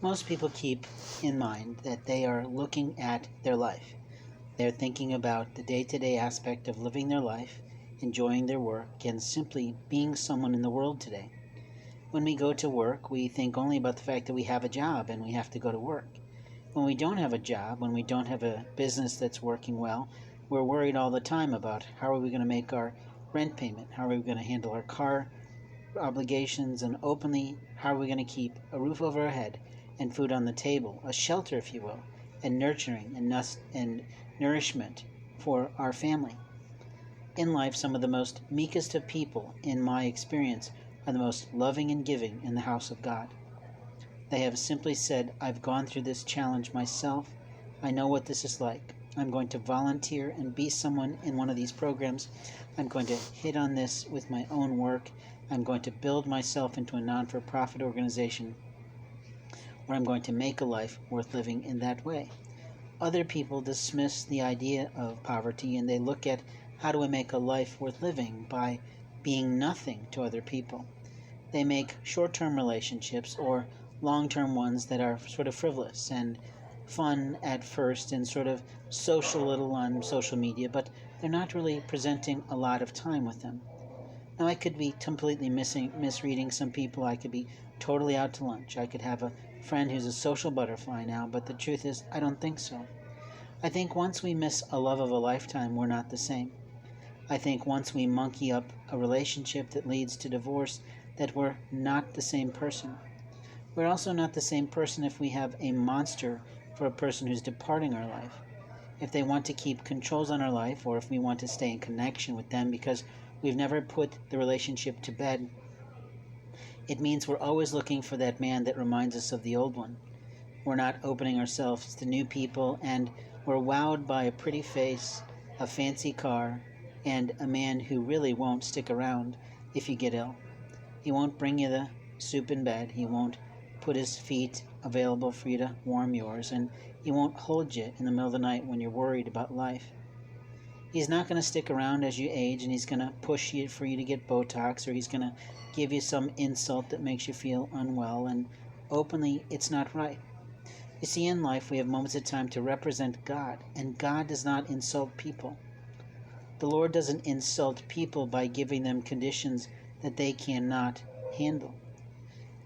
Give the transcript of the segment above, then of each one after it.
Most people keep in mind that they are looking at their life. They're thinking about the day-to-day aspect of living their life, enjoying their work, and simply being someone in the world today. When we go to work, we think only about the fact that we have a job and we have to go to work. When we don't have a job, when we don't have a business that's working well, we're worried all the time about how are we going to make our rent payment, how are we going to handle our car obligations, and openly, how are we going to keep a roof over our head and food on the table, a shelter, if you will, and nurturing and nourishment for our family. In life, some of the most meekest of people, in my experience, are the most loving and giving in the house of God. They have simply said, I've gone through this challenge myself. I know what this is like. I'm going to volunteer and be someone in one of these programs. I'm going to hit on this with my own work. I'm going to build myself into a non-for-profit organization where I'm going to make a life worth living in that way. Other people dismiss the idea of poverty and they look at how do I make a life worth living by being nothing to other people. They make short-term relationships or long-term ones that are sort of frivolous and fun at first and sort of social little on social media, but they're not really presenting a lot of time with them. Now, I could be completely misreading some people. I could be totally out to lunch. I could have a friend who's a social butterfly now, but the truth is, I don't think so. I think once we miss a love of a lifetime, we're not the same. I think once we monkey up a relationship that leads to divorce, that we're not the same person. We're also not the same person if we have a monster for a person who's departing our life. If they want to keep controls on our life, or if we want to stay in connection with them because we've never put the relationship to bed, it means we're always looking for that man that reminds us of the old one. We're not opening ourselves to new people, and we're wowed by a pretty face, a fancy car, and a man who really won't stick around if you get ill. He won't bring you the soup in bed, he won't put his feet available for you to warm yours, and he won't hold you in the middle of the night when you're worried about life. He's not going to stick around as you age, and he's going to push you for you to get Botox, or he's going to give you some insult that makes you feel unwell, and openly, it's not right. You see, in life, we have moments of time to represent God, and God does not insult people. The Lord doesn't insult people by giving them conditions that they cannot handle.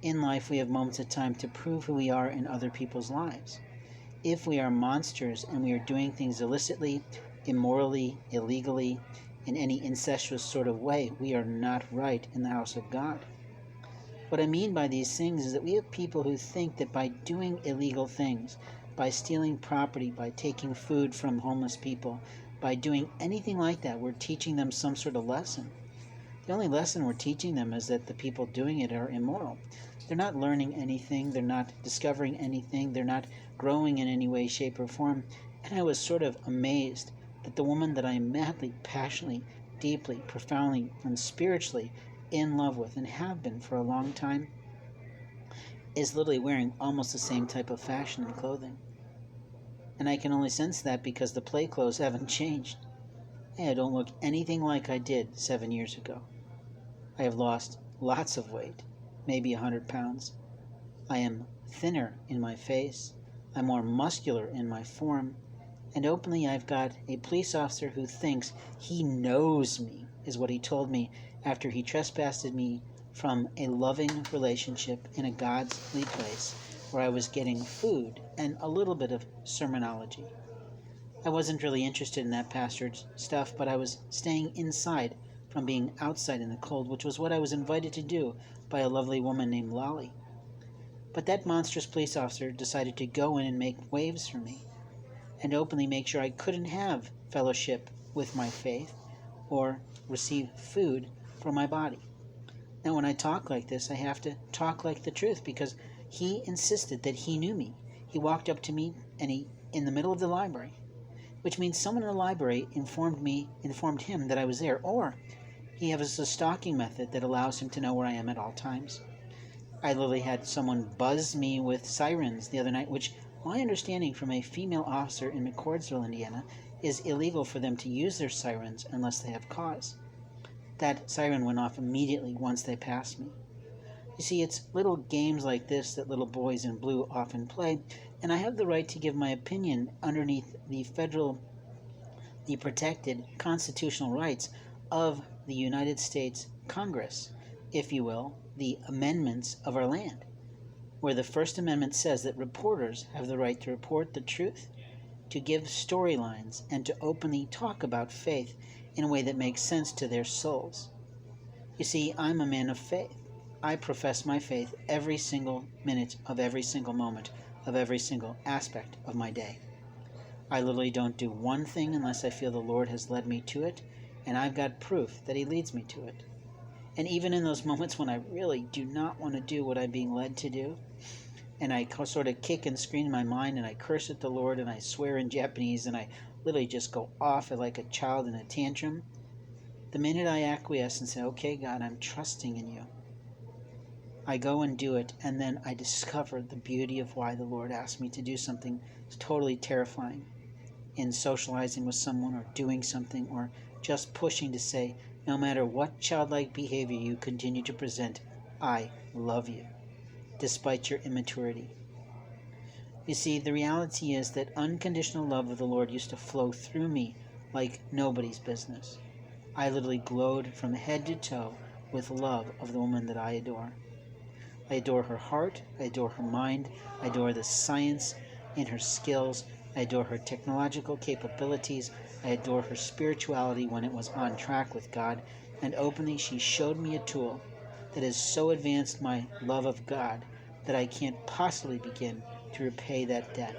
In life, we have moments of time to prove who we are in other people's lives. If we are monsters and we are doing things illicitly, immorally, illegally, in any incestuous sort of way, we are not right in the house of God. What I mean by these things is that we have people who think that by doing illegal things, by stealing property, by taking food from homeless people, by doing anything like that, we're teaching them some sort of lesson. The only lesson we're teaching them is that the people doing it are immoral. They're not learning anything, they're not discovering anything, they're not growing in any way, shape, or form. And I was sort of amazed that the woman that I am madly, passionately, deeply, profoundly, and spiritually in love with, and have been for a long time, is literally wearing almost the same type of fashion and clothing. And I can only sense that because the play clothes haven't changed. I don't look anything like I did 7 years ago. I have lost lots of weight, maybe 100 pounds. I am thinner in my face. I'm more muscular in my form. And openly, I've got a police officer who thinks he knows me, is what he told me after he trespassed me from a loving relationship in a godly place where I was getting food and a little bit of sermonology. I wasn't really interested in that pastor's stuff, but I was staying inside from being outside in the cold, which was what I was invited to do by a lovely woman named Lolly. But that monstrous police officer decided to go in and make waves for me, and openly make sure I couldn't have fellowship with my faith or receive food for my body. Now, when I talk like this, I have to talk like the truth because he insisted that he knew me. He walked up to me and in the middle of the library, which means someone in the library informed him that I was there, or he has a stalking method that allows him to know where I am at all times. I literally had someone buzz me with sirens the other night, which my understanding from a female officer in McCordsville, Indiana, is illegal for them to use their sirens unless they have cause. That siren went off immediately once they passed me. You see, it's little games like this that little boys in blue often play, and I have the right to give my opinion underneath the protected constitutional rights of the United States Congress, if you will, the amendments of our land, where the First Amendment says that reporters have the right to report the truth, to give storylines, and to openly talk about faith in a way that makes sense to their souls. You see, I'm a man of faith. I profess my faith every single minute of every single moment of every single aspect of my day. I literally don't do one thing unless I feel the Lord has led me to it, and I've got proof that He leads me to it. And even in those moments when I really do not want to do what I'm being led to do, and I sort of kick and scream in my mind, and I curse at the Lord, and I swear in Japanese, and I literally just go off like a child in a tantrum, the minute I acquiesce and say, okay, God, I'm trusting in you, I go and do it, and then I discover the beauty of why the Lord asked me to do something totally terrifying in socializing with someone or doing something or just pushing to say, no matter what childlike behavior you continue to present, I love you, despite your immaturity. You see, the reality is that unconditional love of the Lord used to flow through me like nobody's business. I literally glowed from head to toe with love of the woman that I adore. I adore her heart, I adore her mind, I adore the science in her skills, I adore her technological capabilities, I adore her spirituality when it was on track with God, and openly she showed me a tool that has so advanced my love of God that I can't possibly begin to repay that debt.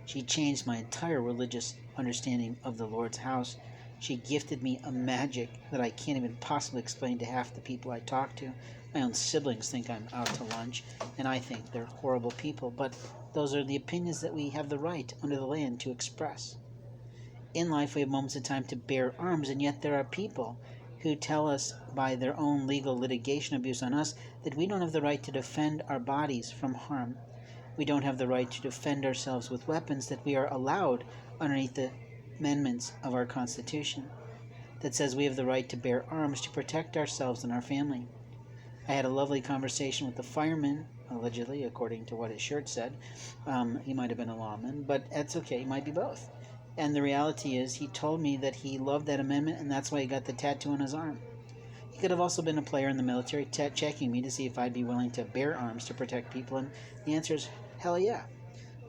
She changed my entire religious understanding of the Lord's house. She gifted me a magic that I can't even possibly explain to half the people I talk to. My own siblings think I'm out to lunch, and I think they're horrible people, but those are the opinions that we have the right under the land to express. In life, we have moments of time to bear arms, and yet there are people who tell us by their own legal litigation abuse on us that we don't have the right to defend our bodies from harm. We don't have the right to defend ourselves with weapons that we are allowed underneath the amendments of our Constitution that says we have the right to bear arms to protect ourselves and our family. I had a lovely conversation with the fireman, allegedly, according to what his shirt said. He might have been a lawman, but that's okay. He might be both. And the reality is he told me that he loved that amendment, and that's why he got the tattoo on his arm. He could have also been a player in the military, checking me to see if I'd be willing to bear arms to protect people, and the answer is hell yeah.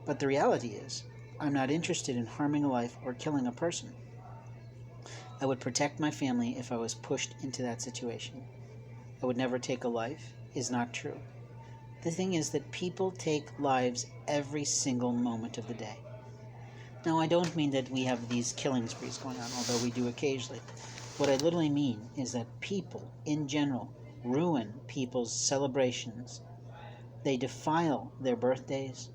But the reality is, I'm not interested in harming a life or killing a person. I would protect my family if I was pushed into that situation. I would never take a life is not true. The thing is that people take lives every single moment of the day. Now, I don't mean that we have these killing sprees going on, although we do occasionally. What I literally mean is that people, in general, ruin people's celebrations. They defile their birthdays.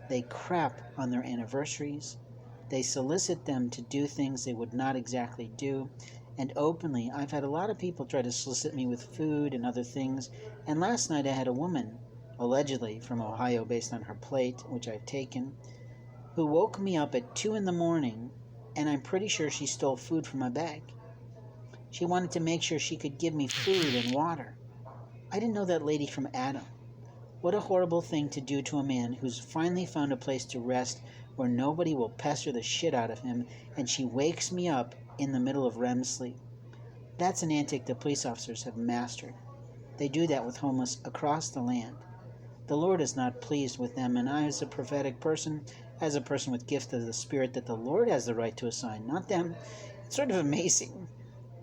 They crap on their anniversaries. They solicit them to do things they would not exactly do. And openly, I've had a lot of people try to solicit me with food and other things. And last night I had a woman, allegedly from Ohio based on her plate, which I've taken, who woke me up at 2 in the morning, and I'm pretty sure she stole food from my bag. She wanted to make sure she could give me food and water. I didn't know that lady from Adam. What a horrible thing to do to a man who's finally found a place to rest where nobody will pester the shit out of him, and she wakes me up in the middle of REM sleep. That's an antic the police officers have mastered. They do that with homeless across the land. The Lord is not pleased with them, and I, as a prophetic person, as a person with gift of the Spirit that the Lord has the right to assign, not them, it's sort of amazing.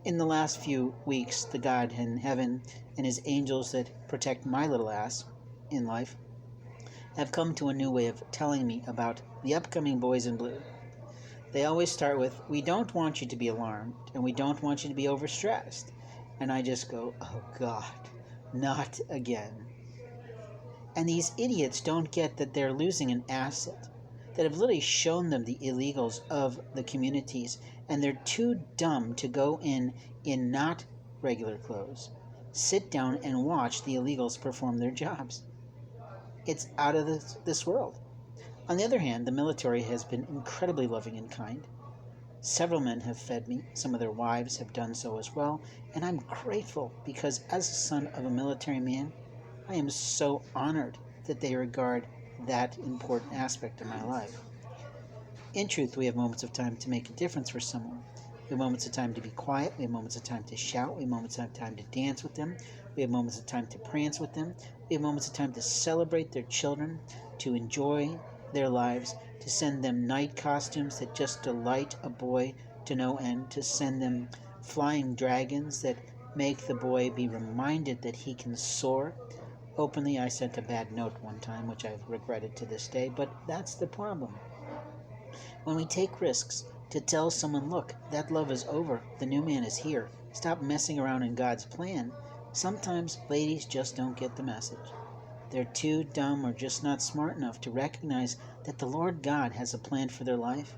In the last few weeks, the God in heaven and his angels that protect my little ass in life have come to a new way of telling me about the upcoming Boys in Blue. They always start with, we don't want you to be alarmed, and we don't want you to be overstressed. And I just go, oh God, not again. And these idiots don't get that they're losing an asset that have literally shown them the illegals of the communities, and they're too dumb to go in not regular clothes, sit down and watch the illegals perform their jobs. It's out of this world. On the other hand, the military has been incredibly loving and kind. Several men have fed me, some of their wives have done so as well, and I'm grateful because as a son of a military man, I am so honored that they regard that important aspect of my life. In truth, we have moments of time to make a difference for someone. We have moments of time to be quiet. We have moments of time to shout. We have moments of time to dance with them. We have moments of time to prance with them. We have moments of time to celebrate their children, to enjoy their lives, to send them night costumes that just delight a boy to no end, to send them flying dragons that make the boy be reminded that he can soar. Openly, I sent a bad note one time, which I've regretted to this day, but that's the problem. When we take risks to tell someone, look, that love is over, the new man is here, stop messing around in God's plan, sometimes ladies just don't get the message. They're too dumb or just not smart enough to recognize that the Lord God has a plan for their life,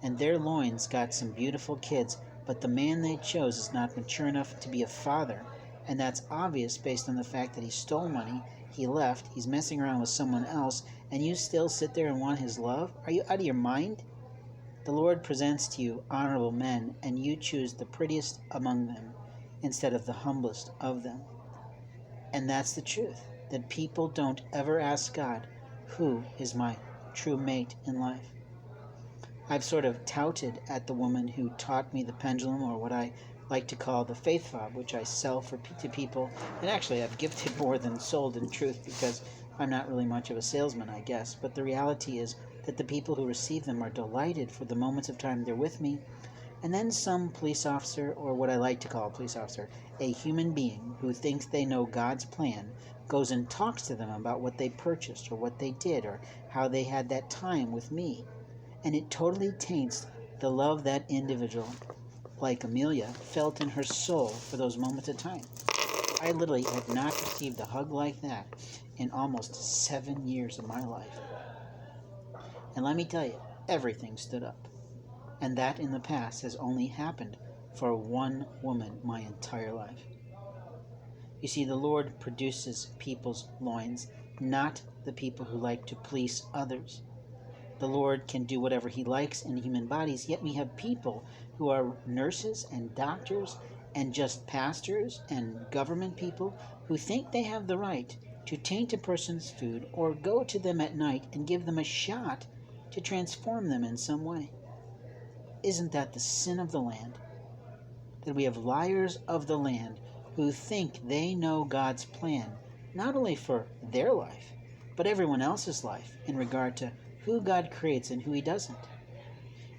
and their loins got some beautiful kids, but the man they chose is not mature enough to be a father, and that's obvious based on the fact that he stole money, he left, he's messing around with someone else, and you still sit there and want his love? Are you out of your mind? The Lord presents to you honorable men, and you choose the prettiest among them instead of the humblest of them. And that's the truth, that people don't ever ask God, who is my true mate in life? I've sort of touted at the woman who taught me the pendulum, or what I like to call the faith fob, which I sell to people. And actually, I've gifted more than sold in truth, because I'm not really much of a salesman, I guess. But the reality is that the people who receive them are delighted for the moments of time they're with me. And then some police officer, or what I like to call a police officer, a human being who thinks they know God's plan, goes and talks to them about what they purchased, or what they did, or how they had that time with me. And it totally taints the love that individual, like Amelia, felt in her soul for those moments of time. I literally had not received a hug like that in almost 7 years of my life. And let me tell you, everything stood up. And that in the past has only happened for one woman my entire life. You see, the Lord produces people's loins, not the people who like to police others. The Lord can do whatever he likes in human bodies, yet we have people who are nurses and doctors and just pastors and government people who think they have the right to taint a person's food or go to them at night and give them a shot to transform them in some way. Isn't that the sin of the land? That we have liars of the land who think they know God's plan, not only for their life, but everyone else's life in regard to who God creates and who he doesn't.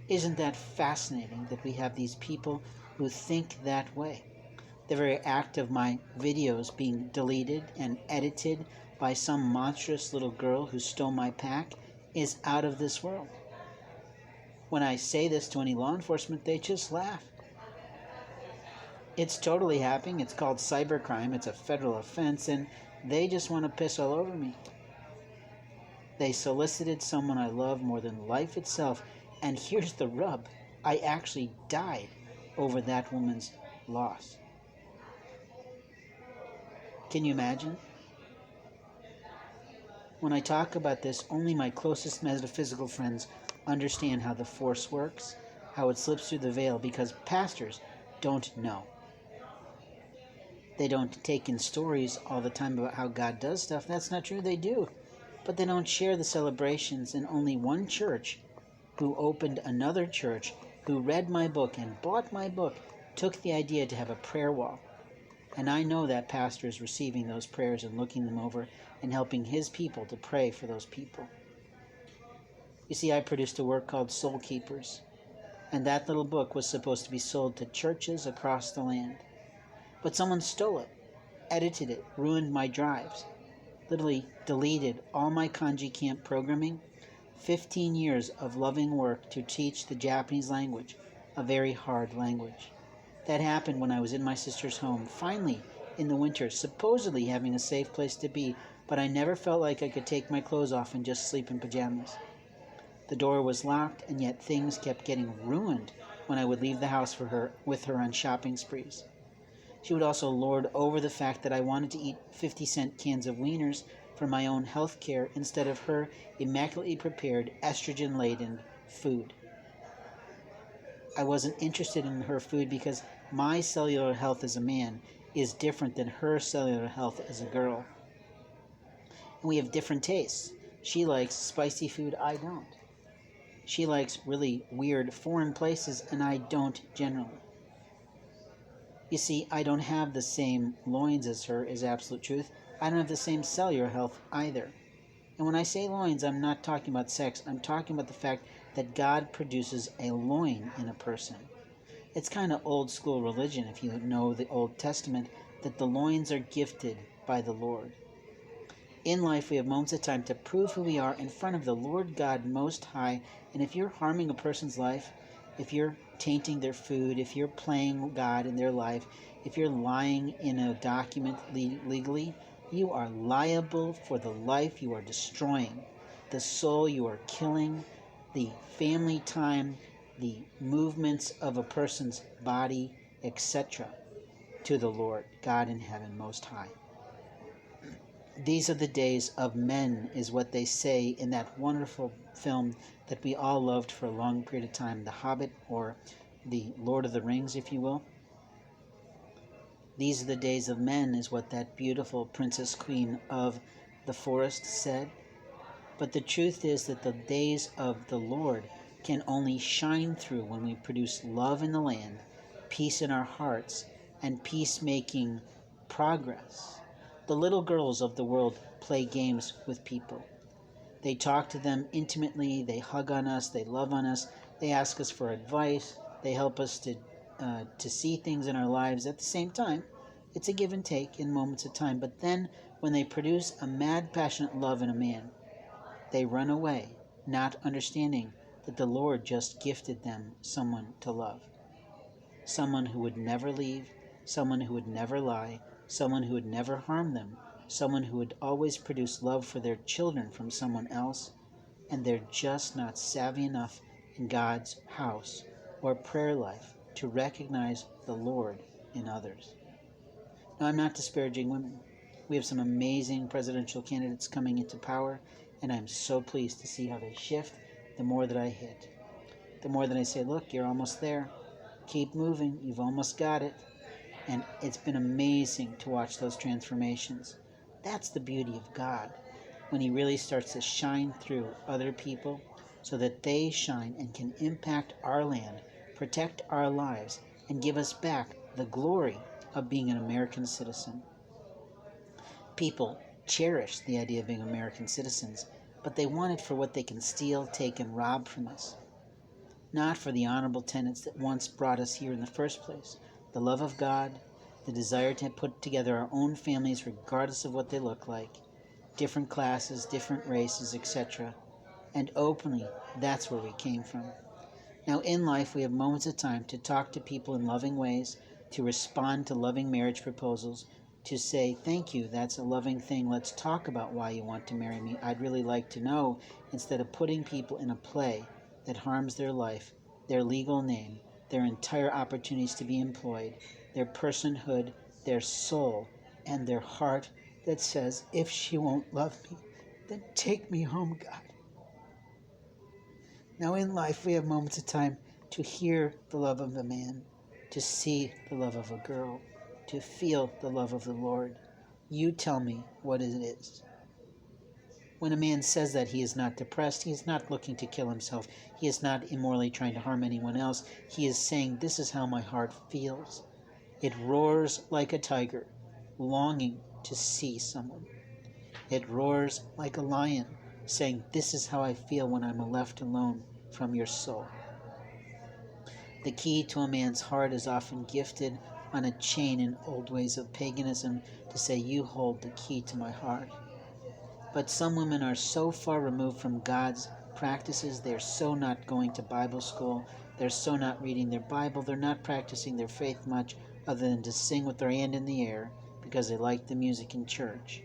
Isn't that fascinating that we have these people who think that way? The very act of my videos being deleted and edited by some monstrous little girl who stole my pack is out of this world. When I say this to any law enforcement, they just laugh. It's totally happening. It's called cybercrime. It's a federal offense, and they just want to piss all over me. They solicited someone I love more than life itself, and here's the rub. I actually died over that woman's loss. Can you imagine? When I talk about this, only my closest metaphysical friends understand how the force works, how it slips through the veil, because pastors don't know. They don't take in stories all the time about how God does stuff. That's not true. They do. But they don't share the celebrations. And only one church who opened another church, who read my book and bought my book, took the idea to have a prayer wall. And I know that pastor is receiving those prayers and looking them over and helping his people to pray for those people. You see, I produced a work called Soul Keepers, and that little book was supposed to be sold to churches across the land. But someone stole it, edited it, ruined my drives, literally deleted all my kanji camp programming, 15 years of loving work to teach the Japanese language, a very hard language. That happened when I was in my sister's home, finally in the winter, supposedly having a safe place to be, but I never felt like I could take my clothes off and just sleep in pajamas. The door was locked, and yet things kept getting ruined when I would leave the house with her on shopping sprees. She would also lord over the fact that I wanted to eat 50-cent cans of wieners for my own health care instead of her immaculately prepared, estrogen-laden food. I wasn't interested in her food because my cellular health as a man is different than her cellular health as a girl. And we have different tastes. She likes spicy food, I don't. She likes really weird foreign places, and I don't generally. You see, I don't have the same loins as her, is absolute truth. I don't have the same cellular health either. And when I say loins, I'm not talking about sex. I'm talking about the fact that God produces a loin in a person. It's kind of old school religion, if you know the Old Testament, that the loins are gifted by the Lord. In life, we have moments of time to prove who we are in front of the Lord God Most High. And if you're harming a person's life, if you're tainting their food, if you're playing God in their life, if you're lying in a document legally, you are liable for the life you are destroying, the soul you are killing, the family time, the movements of a person's body, etc., to the Lord God in heaven Most High. These are the days of men, is what they say in that wonderful film that we all loved for a long period of time, The Hobbit, or the Lord of the Rings, if you will. These are the days of men, is what that beautiful Princess Queen of the Forest said. But the truth is that the days of the Lord can only shine through when we produce love in the land, peace in our hearts, and peacemaking progress. The little girls of the world play games with people. They talk to them intimately, they hug on us, they love on us, they ask us for advice, they help us to see things in our lives. At the same time, it's a give and take in moments of time. But then, when they produce a mad, passionate love in a man, they run away, not understanding that the Lord just gifted them someone to love. Someone who would never leave, someone who would never lie, someone who would never harm them, someone who would always produce love for their children from someone else, and they're just not savvy enough in God's house or prayer life to recognize the Lord in others. Now, I'm not disparaging women. We have some amazing presidential candidates coming into power, and I'm so pleased to see how they shift the more that I hit. The more that I say, look, you're almost there. Keep moving. You've almost got it. And it's been amazing to watch those transformations. That's the beauty of God, when He really starts to shine through other people so that they shine and can impact our land, protect our lives, and give us back the glory of being an American citizen. People cherish the idea of being American citizens, but they want it for what they can steal, take, and rob from us, not for the honorable tenets that once brought us here in the first place: the love of God, the desire to put together our own families regardless of what they look like, different classes, different races, etc. And openly, that's where we came from. Now, in life, we have moments of time to talk to people in loving ways, to respond to loving marriage proposals, to say, thank you, that's a loving thing, let's talk about why you want to marry me, I'd really like to know, instead of putting people in a play that harms their life, their legal name, their entire opportunities to be employed, their personhood, their soul, and their heart that says, if she won't love me, then take me home, God. Now, in life, we have moments of time to hear the love of a man, to see the love of a girl, to feel the love of the Lord. You tell me what it is. When a man says that, he is not depressed, he is not looking to kill himself, he is not immorally trying to harm anyone else. He is saying, this is how my heart feels. It roars like a tiger, longing to see someone. It roars like a lion, saying, this is how I feel when I'm left alone from your soul. The key to a man's heart is often gifted on a chain in old ways of paganism to say, you hold the key to my heart. But some women are so far removed from God's practices, they're so not going to Bible school, they're so not reading their Bible, they're not practicing their faith much other than to sing with their hand in the air because they like the music in church.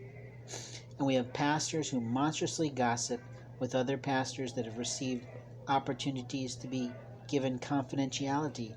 And we have pastors who monstrously gossip with other pastors that have received opportunities to be given confidentiality